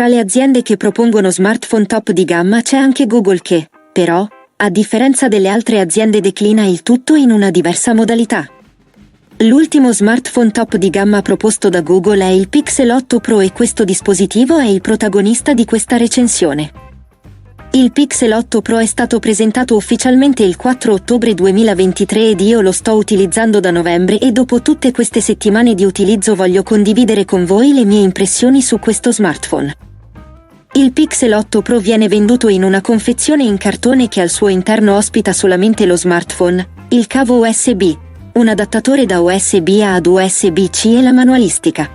Tra le aziende che propongono smartphone top di gamma c'è anche Google che, però, a differenza delle altre aziende declina il tutto in una diversa modalità. L'ultimo smartphone top di gamma proposto da Google è il Pixel 8 Pro e questo dispositivo è il protagonista di questa recensione. Il Pixel 8 Pro è stato presentato ufficialmente il 4 ottobre 2023 ed io lo sto utilizzando da novembre e dopo tutte queste settimane di utilizzo voglio condividere con voi le mie impressioni su questo smartphone. Il Pixel 8 Pro viene venduto in una confezione in cartone che al suo interno ospita solamente lo smartphone, il cavo USB, un adattatore da USB A ad USB-C e la manualistica.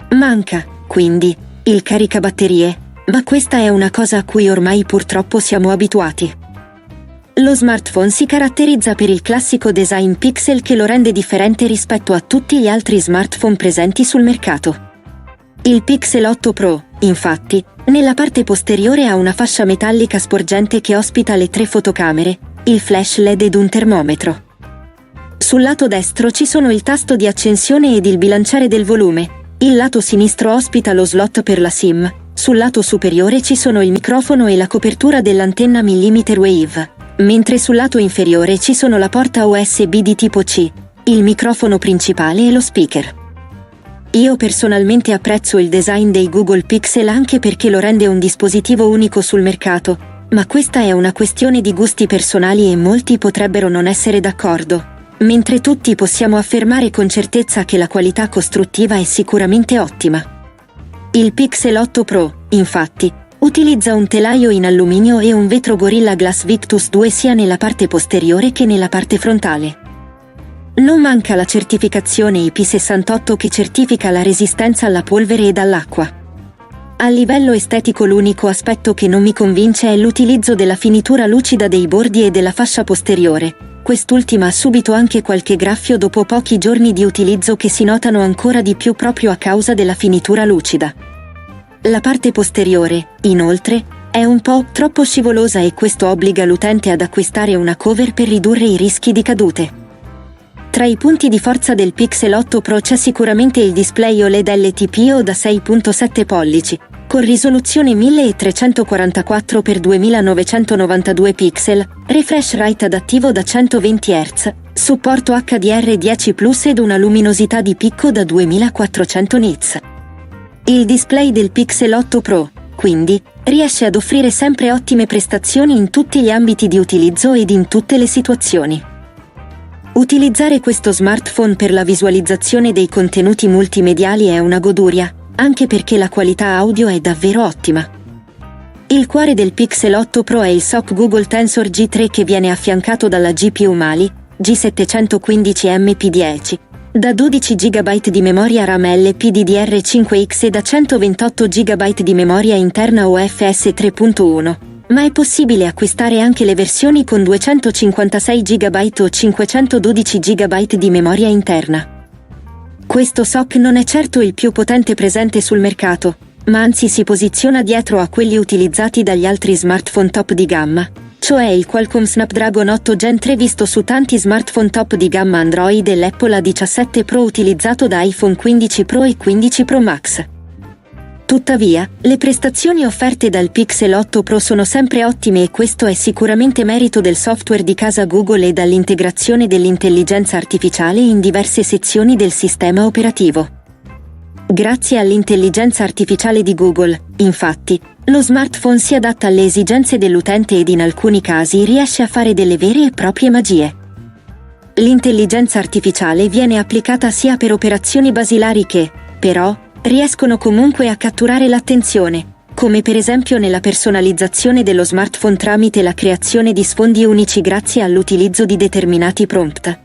Manca, quindi, il caricabatterie, ma questa è una cosa a cui ormai purtroppo siamo abituati. Lo smartphone si caratterizza per il classico design pixel che lo rende differente rispetto a tutti gli altri smartphone presenti sul mercato. Il Pixel 8 Pro, infatti, nella parte posteriore ha una fascia metallica sporgente che ospita le 3 fotocamere, il flash LED ed un termometro. Sul lato destro ci sono il tasto di accensione ed il bilanciere del volume, il lato sinistro ospita lo slot per la SIM, sul lato superiore ci sono il microfono e la copertura dell'antenna millimeter wave, mentre sul lato inferiore ci sono la porta USB di tipo C, il microfono principale e lo speaker. Io personalmente apprezzo il design dei Google Pixel anche perché lo rende un dispositivo unico sul mercato, ma questa è una questione di gusti personali e molti potrebbero non essere d'accordo, mentre tutti possiamo affermare con certezza che la qualità costruttiva è sicuramente ottima. Il Pixel 8 Pro, infatti, utilizza un telaio in alluminio e un vetro Gorilla Glass Victus 2 sia nella parte posteriore che nella parte frontale. Non manca la certificazione IP68 che certifica la resistenza alla polvere ed all'acqua. A livello estetico l'unico aspetto che non mi convince è l'utilizzo della finitura lucida dei bordi e della fascia posteriore. Quest'ultima ha subito anche qualche graffio dopo pochi giorni di utilizzo che si notano ancora di più proprio a causa della finitura lucida. La parte posteriore, inoltre, è un po' troppo scivolosa e questo obbliga l'utente ad acquistare una cover per ridurre i rischi di cadute. Tra i punti di forza del Pixel 8 Pro c'è sicuramente il display OLED LTPO da 6.7 pollici, con risoluzione 1344x2992 pixel, refresh rate adattivo da 120 Hz, supporto HDR10+ ed una luminosità di picco da 2400 nits. Il display del Pixel 8 Pro, quindi, riesce ad offrire sempre ottime prestazioni in tutti gli ambiti di utilizzo ed in tutte le situazioni. Utilizzare questo smartphone per la visualizzazione dei contenuti multimediali è una goduria, anche perché la qualità audio è davvero ottima. Il cuore del Pixel 8 Pro è il SoC Google Tensor G3 che viene affiancato dalla GPU Mali G715MP10, da 12 GB di memoria RAM LPDDR5X e da 128 GB di memoria interna UFS 3.1. Ma è possibile acquistare anche le versioni con 256 GB o 512 GB di memoria interna. Questo SoC non è certo il più potente presente sul mercato, ma anzi si posiziona dietro a quelli utilizzati dagli altri smartphone top di gamma, cioè il Qualcomm Snapdragon 8 Gen 3 visto su tanti smartphone top di gamma Android e l'Apple A17 Pro utilizzato da iPhone 15 Pro e 15 Pro Max. Tuttavia, le prestazioni offerte dal Pixel 8 Pro sono sempre ottime e questo è sicuramente merito del software di casa Google e dall'integrazione dell'intelligenza artificiale in diverse sezioni del sistema operativo. Grazie all'intelligenza artificiale di Google, infatti, lo smartphone si adatta alle esigenze dell'utente ed in alcuni casi riesce a fare delle vere e proprie magie. L'intelligenza artificiale viene applicata sia per operazioni basilari che, però, riescono comunque a catturare l'attenzione, come per esempio nella personalizzazione dello smartphone tramite la creazione di sfondi unici grazie all'utilizzo di determinati prompt.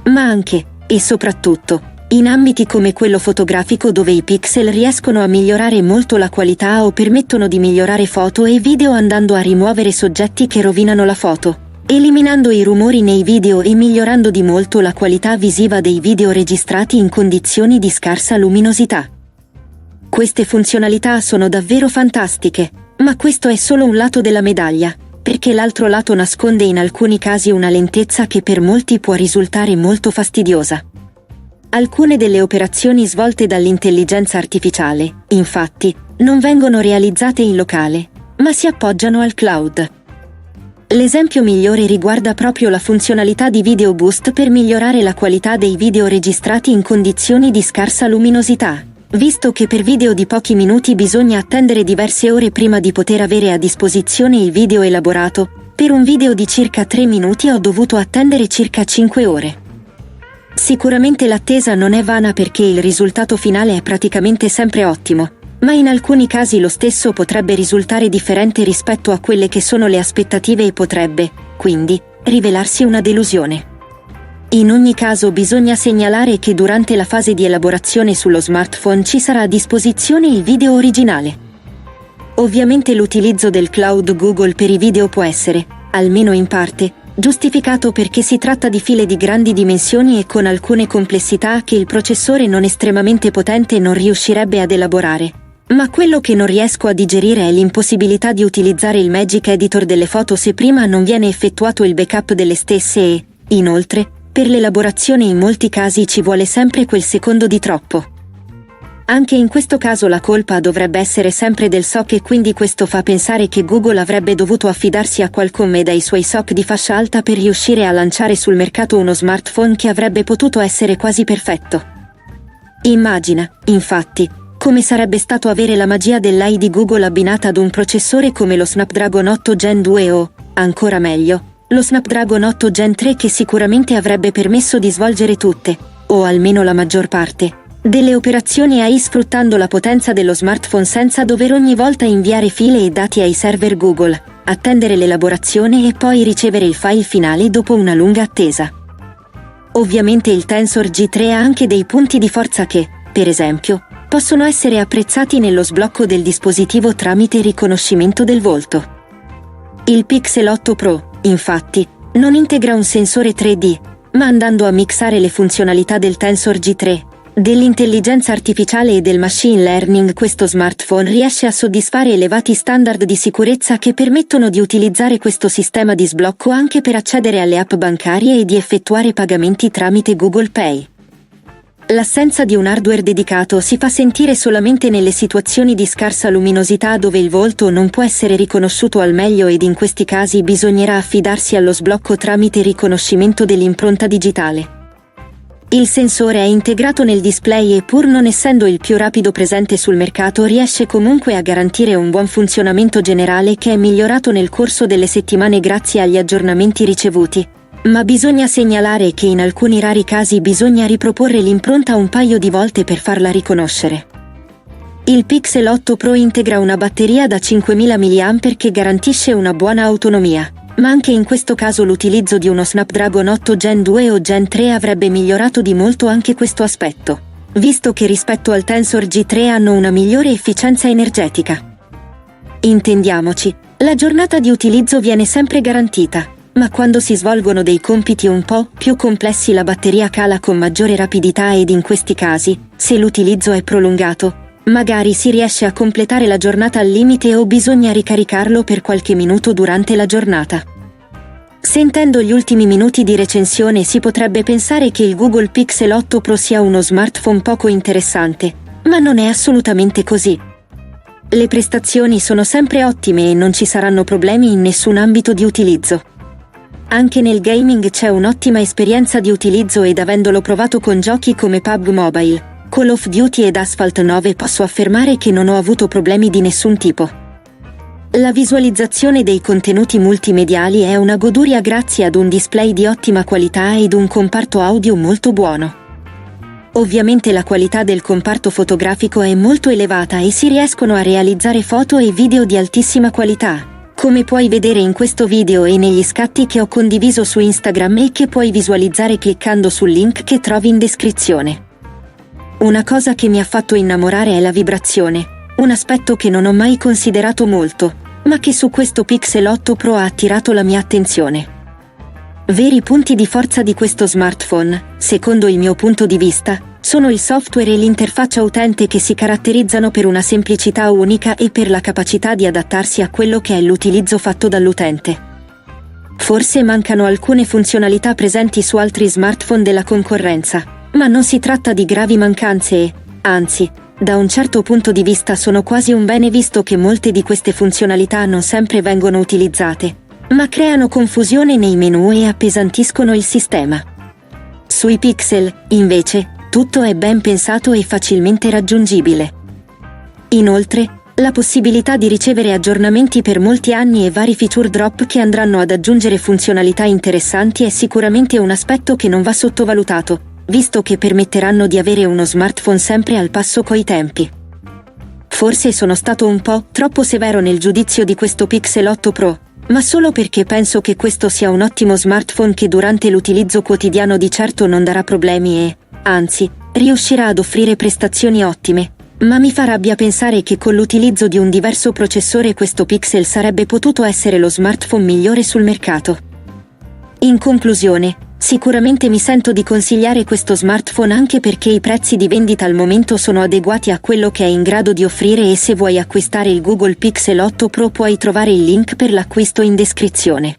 Ma anche, e soprattutto, in ambiti come quello fotografico dove i pixel riescono a migliorare molto la qualità o permettono di migliorare foto e video andando a rimuovere soggetti che rovinano la foto, eliminando i rumori nei video e migliorando di molto la qualità visiva dei video registrati in condizioni di scarsa luminosità. Queste funzionalità sono davvero fantastiche, ma questo è solo un lato della medaglia, perché l'altro lato nasconde in alcuni casi una lentezza che per molti può risultare molto fastidiosa. Alcune delle operazioni svolte dall'intelligenza artificiale, infatti, non vengono realizzate in locale, ma si appoggiano al cloud. L'esempio migliore riguarda proprio la funzionalità di Video Boost per migliorare la qualità dei video registrati in condizioni di scarsa luminosità, visto che per video di pochi minuti bisogna attendere diverse ore prima di poter avere a disposizione il video elaborato. Per un video di circa 3 minuti ho dovuto attendere circa 5 ore. Sicuramente l'attesa non è vana perché il risultato finale è praticamente sempre ottimo, ma in alcuni casi lo stesso potrebbe risultare differente rispetto a quelle che sono le aspettative e potrebbe, quindi, rivelarsi una delusione. In ogni caso bisogna segnalare che durante la fase di elaborazione sullo smartphone ci sarà a disposizione il video originale. Ovviamente l'utilizzo del cloud Google per i video può essere, almeno in parte, giustificato perché si tratta di file di grandi dimensioni e con alcune complessità che il processore non estremamente potente non riuscirebbe ad elaborare. Ma quello che non riesco a digerire è l'impossibilità di utilizzare il Magic Editor delle foto se prima non viene effettuato il backup delle stesse e, inoltre, per l'elaborazione in molti casi ci vuole sempre quel secondo di troppo. Anche in questo caso la colpa dovrebbe essere sempre del SoC e quindi questo fa pensare che Google avrebbe dovuto affidarsi a Qualcomm dai suoi SoC di fascia alta per riuscire a lanciare sul mercato uno smartphone che avrebbe potuto essere quasi perfetto. Immagina, infatti, come sarebbe stato avere la magia dell'AI di Google abbinata ad un processore come lo Snapdragon 8 Gen 2 o, ancora meglio, lo Snapdragon 8 Gen 3 che sicuramente avrebbe permesso di svolgere tutte, o almeno la maggior parte, delle operazioni AI sfruttando la potenza dello smartphone senza dover ogni volta inviare file e dati ai server Google, attendere l'elaborazione e poi ricevere il file finale dopo una lunga attesa. Ovviamente il Tensor G3 ha anche dei punti di forza che, per esempio, possono essere apprezzati nello sblocco del dispositivo tramite riconoscimento del volto. Il Pixel 8 Pro, infatti, non integra un sensore 3D, ma andando a mixare le funzionalità del Tensor G3, dell'intelligenza artificiale e del machine learning, questo smartphone riesce a soddisfare elevati standard di sicurezza che permettono di utilizzare questo sistema di sblocco anche per accedere alle app bancarie e di effettuare pagamenti tramite Google Pay. L'assenza di un hardware dedicato si fa sentire solamente nelle situazioni di scarsa luminosità dove il volto non può essere riconosciuto al meglio ed in questi casi bisognerà affidarsi allo sblocco tramite riconoscimento dell'impronta digitale. Il sensore è integrato nel display e pur non essendo il più rapido presente sul mercato riesce comunque a garantire un buon funzionamento generale che è migliorato nel corso delle settimane grazie agli aggiornamenti ricevuti. Ma bisogna segnalare che in alcuni rari casi bisogna riproporre l'impronta un paio di volte per farla riconoscere. Il Pixel 8 Pro integra una batteria da 5000 mAh che garantisce una buona autonomia, ma anche in questo caso l'utilizzo di uno Snapdragon 8 Gen 2 o Gen 3 avrebbe migliorato di molto anche questo aspetto, visto che rispetto al Tensor G3 hanno una migliore efficienza energetica. Intendiamoci, la giornata di utilizzo viene sempre garantita, ma quando si svolgono dei compiti un po' più complessi la batteria cala con maggiore rapidità ed in questi casi, se l'utilizzo è prolungato, magari si riesce a completare la giornata al limite o bisogna ricaricarlo per qualche minuto durante la giornata. Sentendo gli ultimi minuti di recensione si potrebbe pensare che il Google Pixel 8 Pro sia uno smartphone poco interessante, ma non è assolutamente così. Le prestazioni sono sempre ottime e non ci saranno problemi in nessun ambito di utilizzo. Anche nel gaming c'è un'ottima esperienza di utilizzo ed avendolo provato con giochi come PUBG Mobile, Call of Duty ed Asphalt 9 posso affermare che non ho avuto problemi di nessun tipo. La visualizzazione dei contenuti multimediali è una goduria grazie ad un display di ottima qualità ed un comparto audio molto buono. Ovviamente la qualità del comparto fotografico è molto elevata e si riescono a realizzare foto e video di altissima qualità, come puoi vedere in questo video e negli scatti che ho condiviso su Instagram e che puoi visualizzare cliccando sul link che trovi in descrizione. Una cosa che mi ha fatto innamorare è la vibrazione, un aspetto che non ho mai considerato molto, ma che su questo Pixel 8 Pro ha attirato la mia attenzione. Veri punti di forza di questo smartphone, secondo il mio punto di vista, sono il software e l'interfaccia utente che si caratterizzano per una semplicità unica e per la capacità di adattarsi a quello che è l'utilizzo fatto dall'utente. Forse mancano alcune funzionalità presenti su altri smartphone della concorrenza, ma non si tratta di gravi mancanze e, anzi, Da un certo punto di vista sono quasi un bene visto che molte di queste funzionalità non sempre vengono utilizzate, ma creano confusione nei menu e appesantiscono il sistema. Sui Pixel, invece, tutto è ben pensato e facilmente raggiungibile. Inoltre, la possibilità di ricevere aggiornamenti per molti anni e vari feature drop che andranno ad aggiungere funzionalità interessanti è sicuramente un aspetto che non va sottovalutato, visto che permetteranno di avere uno smartphone sempre al passo coi tempi. Forse sono stato un po' troppo severo nel giudizio di questo Pixel 8 Pro, ma solo perché penso che questo sia un ottimo smartphone che durante l'utilizzo quotidiano di certo non darà problemi e, anzi, riuscirà ad offrire prestazioni ottime, ma mi fa rabbia pensare che con l'utilizzo di un diverso processore questo Pixel sarebbe potuto essere lo smartphone migliore sul mercato. In conclusione, sicuramente mi sento di consigliare questo smartphone anche perché i prezzi di vendita al momento sono adeguati a quello che è in grado di offrire e se vuoi acquistare il Google Pixel 8 Pro puoi trovare il link per l'acquisto in descrizione.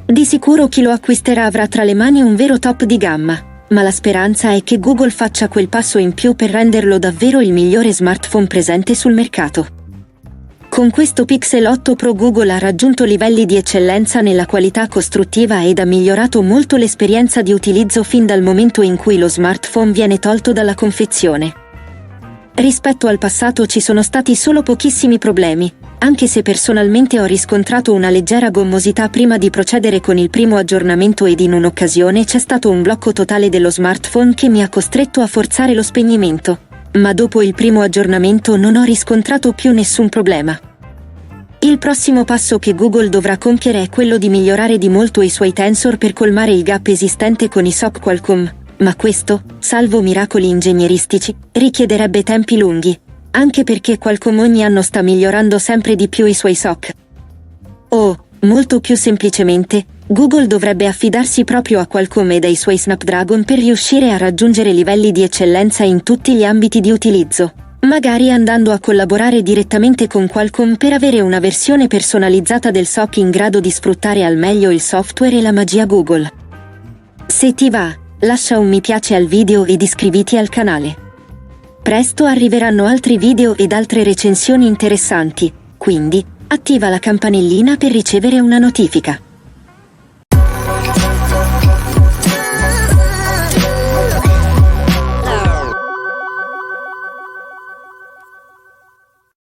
Di sicuro chi lo acquisterà avrà tra le mani un vero top di gamma, ma la speranza è che Google faccia quel passo in più per renderlo davvero il migliore smartphone presente sul mercato. Con questo Pixel 8 Pro Google ha raggiunto livelli di eccellenza nella qualità costruttiva ed ha migliorato molto l'esperienza di utilizzo fin dal momento in cui lo smartphone viene tolto dalla confezione. Rispetto al passato ci sono stati solo pochissimi problemi, anche se personalmente ho riscontrato una leggera gommosità prima di procedere con il primo aggiornamento ed in un'occasione c'è stato un blocco totale dello smartphone che mi ha costretto a forzare lo spegnimento, ma dopo il primo aggiornamento non ho riscontrato più nessun problema. Il prossimo passo che Google dovrà compiere è quello di migliorare di molto i suoi tensor per colmare il gap esistente con i SoC Qualcomm, ma questo, salvo miracoli ingegneristici, richiederebbe tempi lunghi, anche perché Qualcomm ogni anno sta migliorando sempre di più i suoi SoC. O, molto più semplicemente, Google dovrebbe affidarsi proprio a Qualcomm e ai suoi Snapdragon per riuscire a raggiungere livelli di eccellenza in tutti gli ambiti di utilizzo, magari andando a collaborare direttamente con Qualcomm per avere una versione personalizzata del SoC in grado di sfruttare al meglio il software e la magia Google. Se ti va, lascia un mi piace al video ed iscriviti al canale. Presto arriveranno altri video ed altre recensioni interessanti, quindi attiva la campanellina per ricevere una notifica.